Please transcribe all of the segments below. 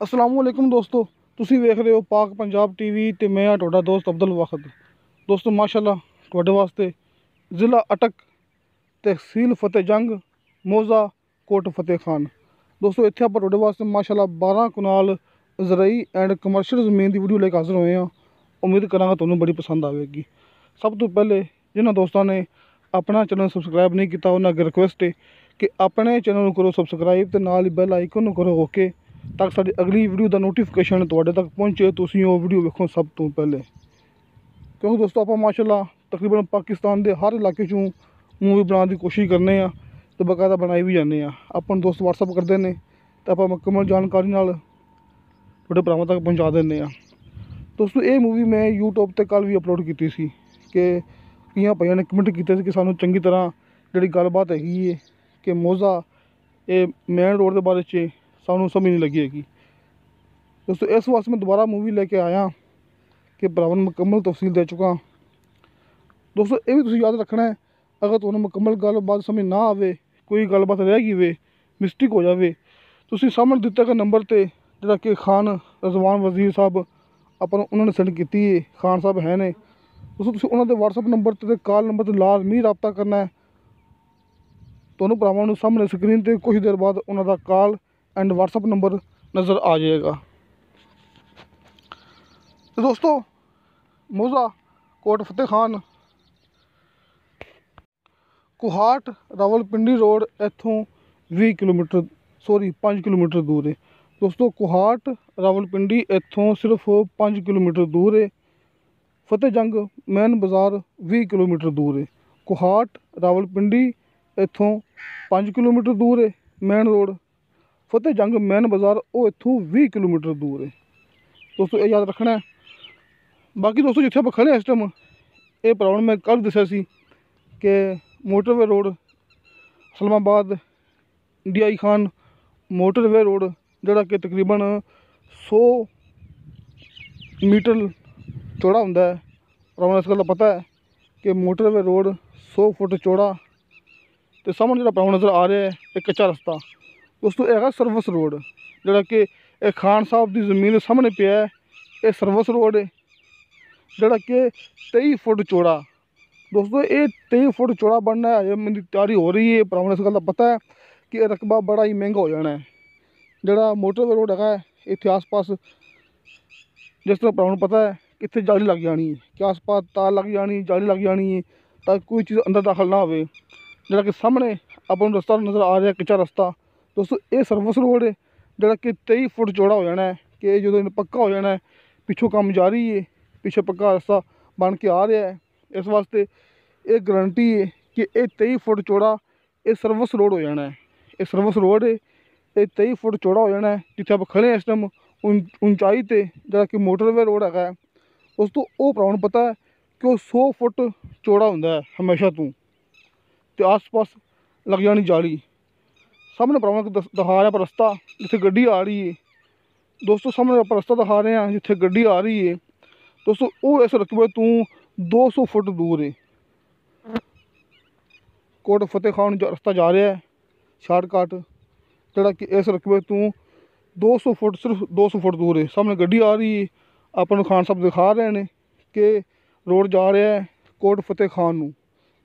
असलामुअलैकुम दोस्तों, ਤੁਸੀਂ ਵੇਖ ਰਹੇ ਹੋ ਪਾਕ ਪੰਜਾਬ ਟੀਵੀ ਤੇ ਮੈਂ ਆ ਤੁਹਾਡਾ ਦੋਸਤ ਅਬਦੁਲ ਵਾਖਦ। ਦੋਸਤੋ ਮਾਸ਼ਾਅੱਲਾ ਤੁਹਾਡੇ ਵਾਸਤੇ ਜ਼ਿਲ੍ਹਾ ਅਟਕ ਤਹਿਸੀਲ ਫਤਿਹ ਜੰਗ ਮੋਜ਼ਾ ਕੋਟ ਫਤਿਹ ਖਾਨ। ਦੋਸਤੋ ਇੱਥੇ ਆਪਾਂ ਤੁਹਾਡੇ ਵਾਸਤੇ ਮਾਸ਼ਾਅੱਲਾ 12 ਕਨਾਲ ਜ਼ਰਈ ਐਂਡ ਕਮਰਸ਼ੀਅਲ ਜ਼ਮੀਨ ਦੀ ਵੀਡੀਓ ਲੈ ਕੇ ਹਾਜ਼ਰ ਹੋਏ ਹਾਂ। ਉਮੀਦ ਕਰਾਂਗਾ ਤੁਹਾਨੂੰ ਬੜੀ ਪਸੰਦ ਆਵੇਗੀ। ਸਭ ਤੋਂ ਪਹਿਲੇ ਜਿਨ੍ਹਾਂ ਦੋਸਤਾਂ ਨੇ ਆਪਣਾ ਚੈਨਲ ਸਬਸਕ੍ਰਾਈਬ ਨਹੀਂ ਕੀਤਾ ਉਹਨਾਂ ਅੱਗੇ ਰਿਕੁਐਸਟ ਹੈ ਕਿ ਆਪਣੇ ਚੈਨਲ ਨੂੰ ਕਰੋ ਸਬਸਕ੍ਰਾਈਬ ਤੇ ਨਾਲ ਹੀ ਬੈਲ ਆਈਕਨ ਨੂੰ ਕਰੋ ਓਕੇ, ਤਾਂ ਕਿ ਸਾਡੀ ਅਗਲੀ ਵੀਡੀਓ ਦਾ ਨੋਟੀਫਿਕੇਸ਼ਨ ਤੁਹਾਡੇ ਤੱਕ ਪਹੁੰਚੇ, ਤੁਸੀਂ ਉਹ ਵੀਡੀਓ ਵੇਖੋ ਸਭ ਤੋਂ ਪਹਿਲੇ। ਕਿਉਂਕਿ ਦੋਸਤੋ ਆਪਾਂ ਮਾਸ਼ਾਅੱਲਾ ਤਕਰੀਬਨ ਪਾਕਿਸਤਾਨ ਦੇ ਹਰ ਇਲਾਕੇ 'ਚੋਂ ਮੂਵੀ ਬਣਾਉਣ ਦੀ ਕੋਸ਼ਿਸ਼ ਕਰਨੇ ਆ ਤੇ ਬਾਕਾਇਦਾ ਬਣਾਈ ਵੀ ਜਾਂਦੇ ਆ। ਆਪਾਂ ਨੂੰ ਦੋਸਤ ਵਟਸਐਪ ਕਰਦੇ ਨੇ ਤਾਂ ਆਪਾਂ ਮੁਕੰਮਲ ਜਾਣਕਾਰੀ ਨਾਲ ਤੁਹਾਡੇ ਭਰਾਵਾਂ ਤੱਕ ਪਹੁੰਚਾ ਦਿੰਦੇ ਆ। ਦੋਸਤੋ ਇਹ ਮੂਵੀ ਮੈਂ YouTube 'ਤੇ ਕੱਲ੍ਹ ਵੀ ਅਪਲੋਡ ਕੀਤੀ ਸੀ ਕਿ ਕਈਆਂ ਭਾਈਆਂ ਨੇ ਕਮੈਂਟ ਕੀਤੇ ਸੀ ਕਿ ਸਾਨੂੰ ਚੰਗੀ ਤਰ੍ਹਾਂ ਜਿਹੜੀ ਗੱਲਬਾਤ ਹੈਗੀ ਹੈ ਕਿ ਮੋਜ਼ਾ ਇਹ ਮੇਨ ਰੋਡ ਦੇ ਬਾਰੇ 'ਚ ਸਾਨੂੰ ਸਮਝ ਨਹੀਂ ਲੱਗੀ ਹੈਗੀ। ਦੋਸਤੋ ਇਸ ਵਾਸਤੇ ਮੈਂ ਦੁਬਾਰਾ ਮੂਵੀ ਲੈ ਕੇ ਆਇਆ ਕਿ ਭਰਾਵਾਂ ਨੂੰ ਮੁਕੰਮਲ ਤਫਸੀਲ ਦੇ ਚੁੱਕਾ। ਦੋਸਤੋ ਇਹ ਵੀ ਤੁਸੀਂ ਯਾਦ ਰੱਖਣਾ ਹੈ, ਅਗਰ ਤੁਹਾਨੂੰ ਮੁਕੰਮਲ ਗੱਲਬਾਤ ਸਮਝ ਨਾ ਆਵੇ, ਕੋਈ ਗੱਲਬਾਤ ਰਹਿ ਗਈ ਵੇ, ਮਿਸਟੇਕ ਹੋ ਜਾਵੇ, ਤੁਸੀਂ ਸਾਹਮਣੇ ਦਿੱਤੇ ਗਏ ਨੰਬਰ 'ਤੇ ਜਿਹੜਾ ਕਿ ਖਾਨ ਰਜ਼ਵਾਨ ਵਜ਼ੀਰ ਸਾਹਿਬ ਆਪਾਂ ਨੂੰ ਉਹਨਾਂ ਨੇ ਸੈਂਡ ਕੀਤੀ ਹੈ, ਖਾਨ ਸਾਹਿਬ ਹੈ ਨੇ। ਦੋਸਤੋ ਤੁਸੀਂ ਉਹਨਾਂ ਦੇ ਵਟਸਐਪ ਨੰਬਰ 'ਤੇ ਕਾਲ ਨੰਬਰ 'ਤੇ ਲਾਜ਼ਮੀ ਰਾਬਤਾ ਕਰਨਾ ਹੈ। ਤੁਹਾਨੂੰ ਭਰਾਵਾਂ ਨੂੰ ਸਾਹਮਣੇ ਸਕਰੀਨ 'ਤੇ ਕੁਛ ਦੇਰ ਬਾਅਦ ਉਹਨਾਂ ਦਾ ਕਾਲ ਐਂਡ ਵਟਸਐਪ ਨੰਬਰ ਨਜ਼ਰ ਆ ਜਾਏਗਾ। तो दोस्तों मोज़ा कोट फतेह खान कुहाट रावलपिंडी रोड इत्थों 20 किलोमीटर 5 किलोमीटर दूर है। दोस्तों कुहाट रावलपिंडी इत्थों सिर्फ 5 किलोमीटर दूर है। फतेह जंग मैन बाज़ार 20 किलोमीटर दूर है। कुहाट रावलपिंडी इत्थों 5 किलोमीटर दूर है मैन रोड। फतेह जंग मैन बाज़ार वो इत्थों 20 किलोमीटर दूर है। दोस्तों ये याद रखना है। बाकी दोस्तों जिथे आप खड़े इस टाइम ये भरावां मैं कल दस्या सी कि motorway road Islamabad DI Khan motorway road जोड़ा कि तकरीबन 100 मीटर चौड़ा होंदा है। भरावां इस गल का पता है कि मोटरवे रोड 100 फुट चौड़ा। तो सामने जो भरावां नज़र आ रहा है एक कच्चा रस्ता दोस्तों है सर्विस रोड जोड़ा कि खान साहब की ज़मीन सामने पे है। ये सर्विस रोड है जोड़ा कि 23 फुट चौड़ा। दोस्तों ये 23 फुट चौड़ा बनना है, मेरी तैयारी हो रही है। भरावां इस गल का पता है कि रकबा बड़ा ही महंगा हो जाना है। जोड़ा मोटरवे रोड है इतने आस पास जिस तरह भरावां पता है कि इतने जाली लग जानी है कि आस पास तार लग जानी, जाली लग जानी है ताकि कोई चीज़ अंदर दाखिल ना हो। जोड़ा कि सामने अपन रस्ता नज़र आ रहा है कच्चा रस्ता। दोस्तों ये सर्विस रोड है जोड़ा कि 23 फुट चौड़ा हो जाना है कि जो पक्का हो जाना है। पिछों काम जारी है, पिछे पक्का रास्ता बन के आ रहा है। इस वास्ते ये गारंटी है कि ये 23 फुट चौड़ा ये सर्विस रोड हो जाना है। ये सर्विस रोड है ये 23 फुट चौड़ा हो जाना है। जिथे आप खड़े हैं इस टाइम ऊंचाई ते जरा कि मोटरवे रोड है दोस्तों वो भरावां नूं पता है कि 100 फुट चौड़ा होंदा है हमेशा तो आस पास लग जानी जाली। सामने भरावां नूं दिखा रहा रस्ता जिथे गड्डी आ रही है। दोस्तों सामने आप रस्ता दिखा रहे हैं जिथे गड्डी आ रही है। दोस्तों वो इस रकबे तो 200 फुट दूर है। कोट फतेह खान रस्ता जा रहा है शार्टकट जोड़ा कि इस रकबे तो 200 फुट सिर्फ 200 फुट दूर है। सामने गड्डी आ रही है, अपन खान साहब दिखा रहे हैं कि रोड जा रहा है कोट फतेह खान नूं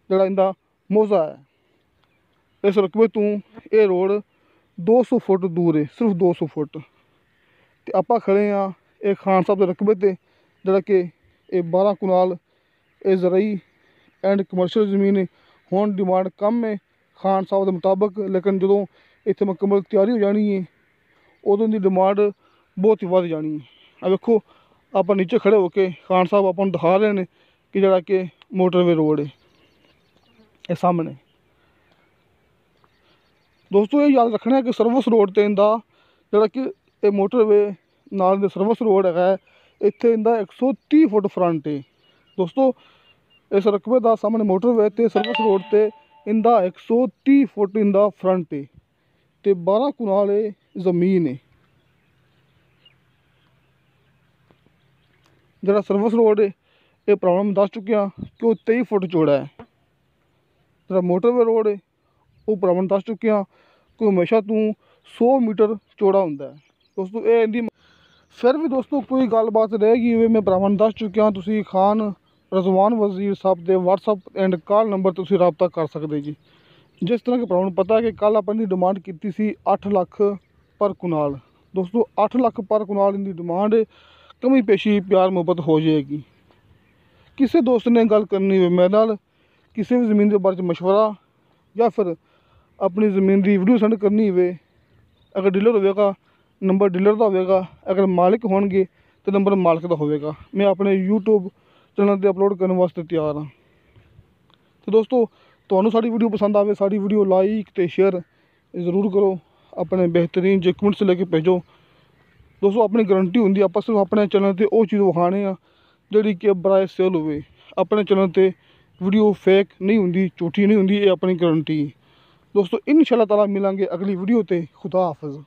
जोड़ा इनका मोज़ा है। इस रकबे तो ये रोड 200 फुट दूर है, सिर्फ 200 फुट। तो आप खड़े हाँ ये खान साहब के रकबे ते जोड़ा कि 12 कनाल ये ज़रई एंड कमर्शियल ज़मीन है। हुण डिमांड कम है खान साहब के मुताबिक, लेकिन जो इत्थे मुकम्मल तैयारी हो जानी है उदों की डिमांड बहुत ही वध जानी है। आ वेखो आप नीचे खड़े होके खान साहब आपको दिखा रहे हैं कि जोड़ा कि मोटरवे रोड है ये सामने। दोस्तों ये याद रखना है कि सर्विस रोड ते इंदा जोड़ा कि ये मोटरवे नाल दे सर्विस रोड है इत्थे इंदा 130 फुट फ्रंट है। दोस्तों इस रकबे का सामने मोटरवे ते सर्विस रोड ते इंदा 130 फुट इंदा फ्रंट है ते 12 कनाल ज़मीन है। जोड़ा सर्विस रोड है ये भरावां नूं दस चुकिया कि वो 23 फुट चौड़ा है। जोड़ा मोटरवे रोड है वो भरावां नूं दस चुकिया कि हमेशा तो 100 मीटर चौड़ा होंदा है। दोस्तों ये इनकी फिर भी दोस्तों कोई गलबात रहेगी वे मैं भरावां नूं दस चुकिया। तुसीं खान रजवान वजीर साहब के WhatsApp एंड कॉल नंबर तुसीं राबता कर सकते जी। जिस तरह के भरावां नूं पता है कि कल अपनी डिमांड की सी 8 लाख पर कुनाल। दोस्तों 8 लाख पर कुनाल इनकी डिमांड है। कमी पेशी प्यार मुहब्बत हो जाएगी। किसी दोस्त ने गल करनी हो मेरे नाल, किसी भी ज़मीन के बारे में मशवरा या फिर अपनी ज़मीन की वीडियो सेंड करनी हो, अगर डीलर होगा नंबर डीलर का होगा, अगर मालिक होंगे तो नंबर मालिक का होगा। मैं अपने यूट्यूब चैनल पर अपलोड करने वास्ते तैयार हाँ। तो दोस्तों तुहानू साड़ी वीडियो पसंद आवे, साड़ी वीडियो लाइक तो शेयर जरूर करो, अपने बेहतरीन जो कमेंट्स लेके भेजो। दोस्तों अपनी गारंटी होंगी, आप सिर्फ अपने चैनल पर वो चीज़ विखाने जी कि बराए सेल हो। अपने चैनल पर वीडियो फेक नहीं होंगी, झूठी नहीं होंगी, ये अपनी गारंटी। दोस्तों इंशाअल्लाह ताला मिलांगे अगली वीडियो ते। खुदा हाफिज़।